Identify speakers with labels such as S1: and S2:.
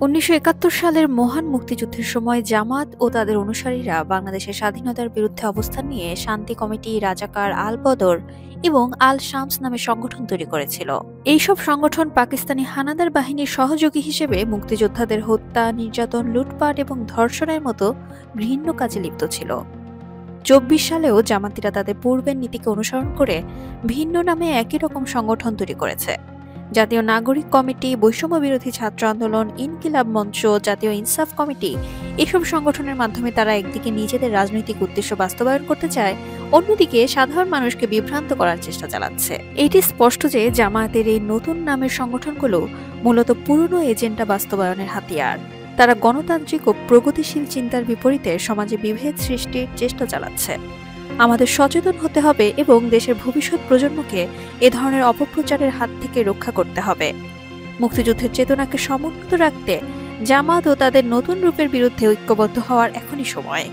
S1: ১৯৭১ সালের মহান মুক্তিযুদ্ধের সময় জামাত ও তাদের অনুসারীরা বাংলাদেশের স্বাধীনতার বিরুদ্ধে অবস্থান নিয়ে শান্তি কমিটি, রাজাকার, আল বদর এবং আল শামস নামে সংগঠন তৈরি করেছিল। এইসব সংগঠন পাকিস্তানি হানাদার বাহিনীর সহযোগী হিসেবে মুক্তিযোদ্ধাদের হত্যা, নির্যাতন, লুটপাট এবং ধর্ষণের মতো ঘৃণ্য কাজে লিপ্ত ছিল। ২৪ সালেও জামাতিরা তাদের পূর্বের নীতিকে অনুসরণ করে ভিন্ন নামে একই রকম সংগঠন তৈরি করেছে। জাতীয় নাগরিক কমিটি, বৈষম্য বিরোধী ছাত্র আন্দোলন, ইনকিলাব মঞ্চ, জাতীয় ইনসাফ কমিটি এসব সংগঠনের মাধ্যমে তারা একদিকে নিজেদের রাজনৈতিক উদ্দেশ্য বাস্তবায়ন করতে চায়, অন্যদিকে সাধারণ মানুষকে বিভ্রান্ত করার চেষ্টা চালাচ্ছে। এটি স্পষ্ট যে জামায়াতের এই নতুন নামের সংগঠনগুলো মূলত পুরনো এজেন্ডা বাস্তবায়নের হাতিয়ার। তারা গণতান্ত্রিক ও প্রগতিশীল চিন্তার বিপরীতে সমাজে বিভেদ সৃষ্টির চেষ্টা চালাচ্ছে। আমাদের সচেতন হতে হবে এবং দেশের ভবিষ্যৎ প্রজন্মকে এ ধরনের অপপ্রচারের হাত থেকে রক্ষা করতে হবে। মুক্তিযুদ্ধের চেতনাকে সমুন্নত রাখতে জামাত ও তাদের নতুন রূপের বিরুদ্ধে ঐক্যবদ্ধ হওয়ার এখনই সময়।